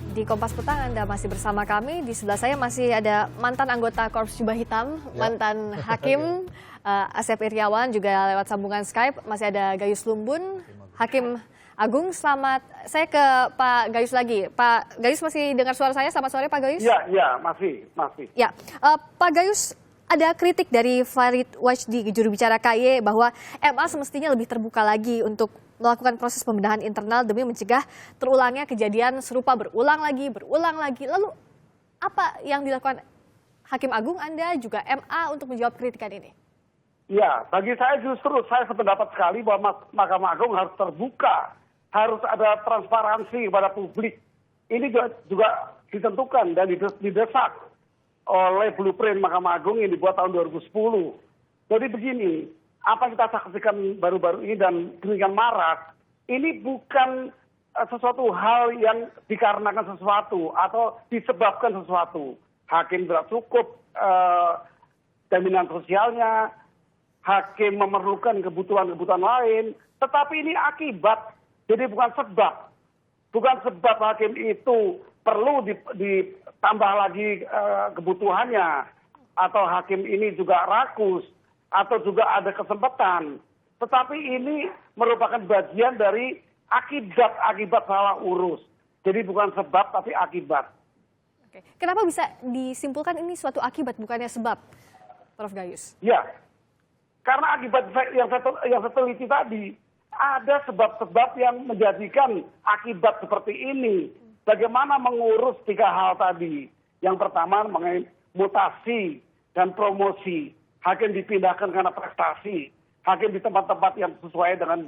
Di Kompas Petang Anda masih bersama kami. Di sebelah saya masih ada mantan anggota Korps Jubah Hitam, mantan hakim Asep Iriawan, juga lewat sambungan Skype. Masih ada Gayus Lumbun, Hakim Agung. Selamat, saya ke Pak Gayus lagi. Pak Gayus masih dengar suara saya? Selamat sore Pak Gayus. Iya, masih. Ya, Pak Gayus, ada kritik dari Farid Wajdi, juru bicara KY, bahwa MA semestinya lebih terbuka lagi untuk melakukan proses pembenahan internal demi mencegah terulangnya kejadian serupa berulang lagi. Lalu apa yang dilakukan Hakim Agung, Anda juga MA untuk menjawab kritikan ini? Ya, bagi saya justru saya sependapat sekali bahwa Mahkamah Agung harus terbuka, harus ada transparansi kepada publik. Ini juga ditentukan dan didesak oleh blueprint Mahkamah Agung yang dibuat tahun 2010. Jadi begini, apa yang kita saksikan baru-baru ini dan demikian marak, ini bukan sesuatu hal yang dikarenakan sesuatu atau disebabkan sesuatu. Hakim tidak cukup jaminan sosialnya, hakim memerlukan kebutuhan-kebutuhan lain, tetapi ini akibat, jadi bukan sebab. Bukan sebab hakim itu perlu ditambah lagi kebutuhannya, atau hakim ini juga rakus, atau juga ada kesempatan. Tetapi ini merupakan bagian dari akibat salah urus. Jadi bukan sebab tapi akibat. Oke. Kenapa bisa disimpulkan ini suatu akibat bukannya sebab, Prof. Gayus? Ya, karena akibat yang saya teliti tadi, ada sebab-sebab yang menjadikan akibat seperti ini. Bagaimana mengurus 3 hal tadi. Yang pertama mengenai mutasi dan promosi. Hakim dipindahkan karena prestasi. Hakim di tempat-tempat yang sesuai dengan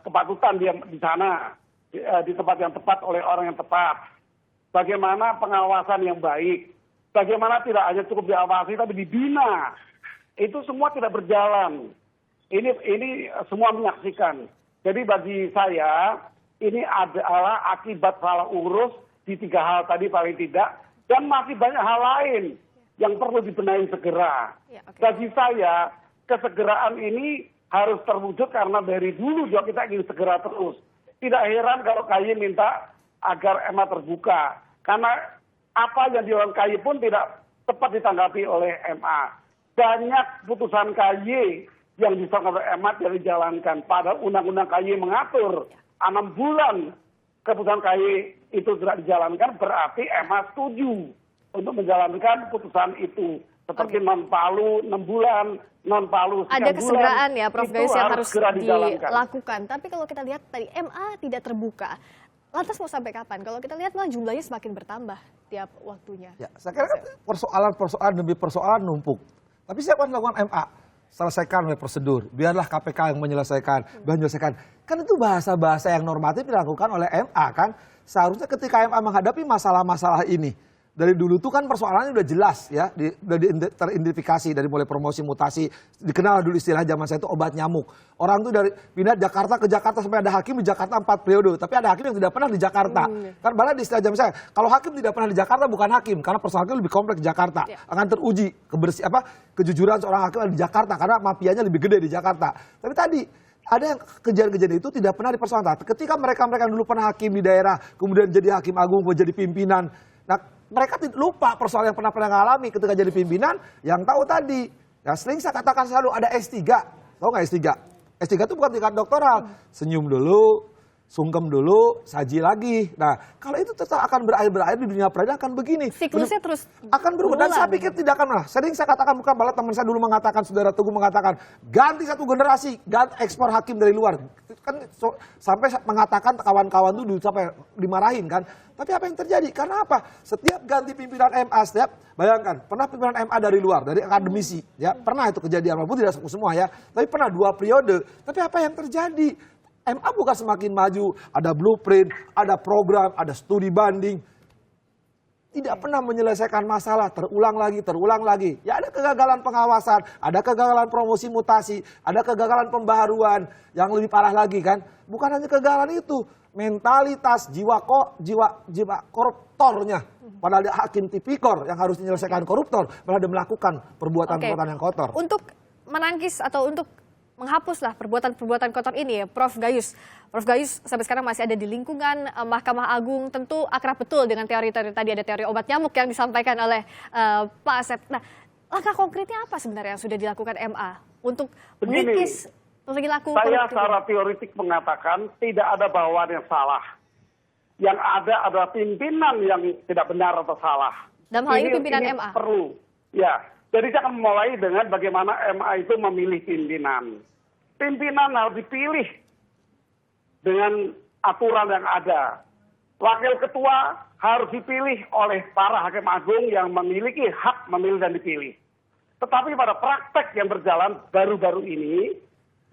kepatutan dia di sana. Di tempat yang tepat oleh orang yang tepat. Bagaimana pengawasan yang baik. Bagaimana tidak hanya cukup diawasi tapi dibina. Itu semua tidak berjalan. Ini semua menyaksikan. Jadi bagi saya ini adalah akibat salah urus di 3 hal tadi paling tidak. Dan masih banyak hal lain yang perlu dibenahi segera. Ya, okay. Bagi saya, kesegeraan ini harus terwujud karena dari dulu juga kita ingin segera terus. Tidak heran kalau KY minta agar MA terbuka. Karena apa yang dilakukan KY pun tidak tepat ditanggapi oleh MA. Banyak putusan KY yang diserahkan oleh MA tidak dijalankan. Padahal undang-undang KY mengatur 6 bulan keputusan KY itu tidak dijalankan, berarti MA setuju untuk menjalankan putusan itu. Seperti non-palu 6 bulan, non-palu 9 bulan. Ada kesegeraan ya, Prof. Gayus, yang harus dilakukan. Tapi kalau kita lihat tadi MA tidak terbuka. Lantas mau sampai kapan? Kalau kita lihat malah jumlahnya semakin bertambah tiap waktunya. Ya, saya kira persoalan demi persoalan numpuk. Tapi siapa yang melakukan MA? Selesaikan oleh prosedur. Biarlah KPK yang menyelesaikan. Kan itu bahasa-bahasa yang normatif dilakukan oleh MA kan. Seharusnya ketika MA menghadapi masalah-masalah ini, dari dulu tuh kan persoalannya udah jelas ya, udah teridentifikasi dari mulai promosi, mutasi, dikenal dulu istilah zaman saya itu obat nyamuk. Orang tuh dari pindah Jakarta ke Jakarta sampai ada hakim di Jakarta 4 periode, tapi ada hakim yang tidak pernah di Jakarta. Kan malah di istilah zaman saya, kalau hakim tidak pernah di Jakarta bukan hakim, karena persoalannya lebih kompleks di Jakarta. Akan teruji kejujuran seorang hakim di Jakarta karena mafianya lebih gede di Jakarta. Tapi tadi ada yang kejadian-kejadian itu tidak pernah dipersoalkan. Ketika mereka yang dulu pernah hakim di daerah, kemudian jadi hakim agung, menjadi pimpinan. Nah, mereka lupa persoalan yang pernah ngalami ketika jadi pimpinan, yang tahu tadi. Ya, sering saya katakan selalu ada S3. Tahu nggak S3? S3 itu bukan tingkat doktoral. Senyum dulu, sungkem dulu, saji lagi. Nah, kalau itu tetap akan berakhir di dunia peradilan akan begini. Siklusnya terus akan berubah. Dan saya pikir tidak akan. Sering saya katakan, bukan malah teman saya dulu mengatakan, saudara Teguh mengatakan, ganti satu generasi, ganti ekspor hakim dari luar. Kan sampai mengatakan kawan-kawan itu sampai dimarahin kan. Tapi apa yang terjadi? Karena apa? Setiap ganti pimpinan MA, bayangkan, pernah pimpinan MA dari luar, dari akademisi, ya pernah itu kejadian, walaupun tidak semua ya, tapi pernah 2 periode. Tapi apa yang terjadi? MA bukan semakin maju, ada blueprint, ada program, ada studi banding. Tidak pernah menyelesaikan masalah, terulang lagi. Ya ada kegagalan pengawasan, ada kegagalan promosi mutasi, ada kegagalan pembaharuan, yang lebih parah lagi kan. Bukan hanya kegagalan itu, mentalitas jiwa koruptornya. Padahal dia hakim tipikor yang harus menyelesaikan koruptor, malah dia melakukan perbuatan-perbuatan yang kotor. Untuk menangkis atau untuk menghapuslah perbuatan-perbuatan kotor ini ya, Prof Gayus. Prof Gayus sampai sekarang masih ada di lingkungan Mahkamah Agung, tentu akrab betul dengan teori-teori tadi, ada teori obat nyamuk yang disampaikan oleh Pak Asep. Nah, langkah konkretnya apa sebenarnya yang sudah dilakukan MA untuk mengikis perilaku Saya korupsi? secara teoritik mengatakan tidak ada bawahan yang salah. Yang ada adalah pimpinan yang tidak benar atau salah. Dalam hal ini pimpinan MA? Perlu. Ya, jadi saya akan memulai dengan bagaimana MA itu memilih pimpinan. Pimpinan harus dipilih dengan aturan yang ada. Wakil ketua harus dipilih oleh para hakim agung yang memiliki hak memilih dan dipilih. Tetapi pada praktek yang berjalan baru-baru ini,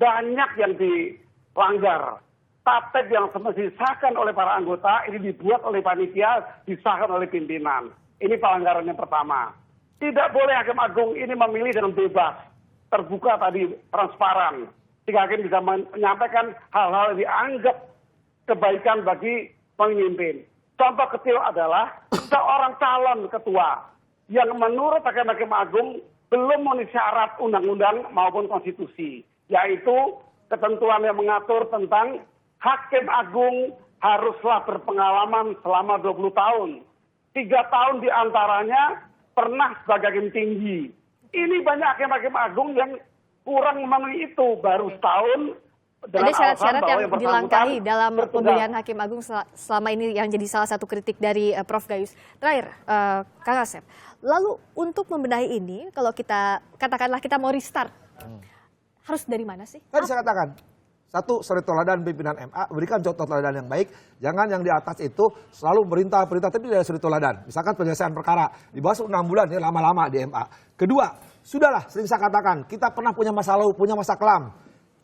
banyak yang dilanggar. Tatip yang semestinya disahkan oleh para anggota, ini dibuat oleh panitia, disahkan oleh pimpinan. Ini pelanggaran yang pertama. Tidak boleh hakim agung ini memilih dengan bebas, terbuka tadi, transparan. Sehingga hakim bisa menyampaikan hal-hal yang dianggap kebaikan bagi pemimpin. Contoh kecil adalah seorang calon ketua yang menurut hakim agung belum memenuhi syarat undang-undang maupun konstitusi, yaitu ketentuan yang mengatur tentang hakim agung haruslah berpengalaman selama 20 tahun. 3 tahun diantaranya pernah sebagai hakim tinggi. Ini banyak hakim-hakim agung yang kurang memenuhi itu, baru setahun. Ada syarat-syarat yang dilangkahi dalam pemilihan hakim agung selama ini yang jadi salah satu kritik dari Prof Gayus. Terakhir, Kang Asep, lalu untuk membenahi ini, kalau kita katakanlah kita mau restart, harus dari mana sih? Tadi saya katakan, satu, suri teladan pimpinan MA, berikan contoh teladan yang baik. Jangan yang di atas itu selalu perintah tapi tidak ada suri teladan. Misalkan penyelesaian perkara, di bawah 6 bulan, ya lama-lama di MA. Kedua, sudahlah, sering saya katakan, kita pernah punya masa lalu, punya masa kelam.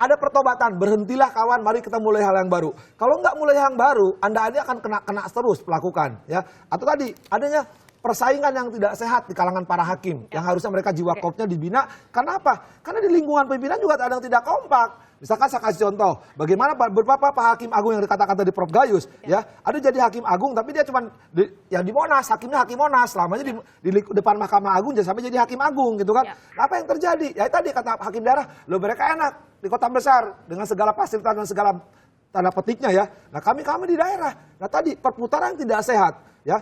Ada pertobatan, berhentilah kawan, mari kita mulai hal yang baru. Kalau nggak mulai yang baru, Anda akan kena terus melakukan. Ya. Atau tadi, adanya persaingan yang tidak sehat di kalangan para hakim. Yang harusnya mereka jiwa kopnya dibina. Karena apa? Karena di lingkungan pimpinan juga ada yang tidak kompak. Misalkan saya kasih contoh, bagaimana beberapa Pak Hakim Agung yang dikatakan tadi Prof Gayus, ya, ada jadi Hakim Agung, tapi dia cuma di Monas, hakimnya Hakim Monas, selamanya di depan Mahkamah Agung, jangan sampai jadi Hakim Agung, gitu kan? Ya. Nah, apa yang terjadi? Ya tadi kata Hakim daerah, lo mereka enak di kota besar dengan segala fasilitas dan segala tanda petiknya ya. Nah kami di daerah, nah tadi perputaran tidak sehat. Ya,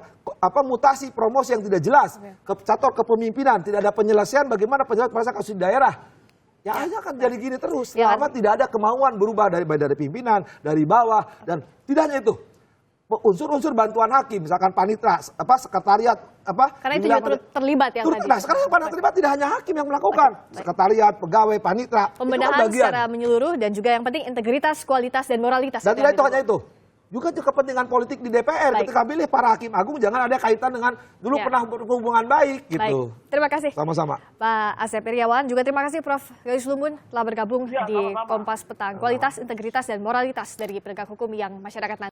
mutasi promosi yang tidak jelas, catur kepemimpinan, tidak ada penyelesaian bagaimana penyelesaian kasus di daerah. Ya hanya akan jadi gini terus selama tidak ada kemauan berubah dari pimpinan, dari bawah, dan tidak hanya itu. Unsur-unsur bantuan hakim, misalkan panitra, sekretariat, karena itu juga terlibat yang tadi. Nah, sekarang yang terlibat tidak hanya hakim yang melakukan, sekretariat, pegawai, panitra. Pembenahan secara menyeluruh dan juga yang penting integritas, kualitas, dan moralitas. Dan tidak itu hanya itu. Juga kepentingan politik di DPR. Baik. Ketika pilih para hakim agung jangan ada kaitan dengan dulu pernah berhubungan baik gitu. Baik. Terima kasih. Sama-sama. Pak Asep Iriawan, juga terima kasih Prof Gayus Lumbun telah bergabung di sama-sama. Kompas Petang. Kualitas, integritas, dan moralitas dari penegak hukum yang masyarakat nanti.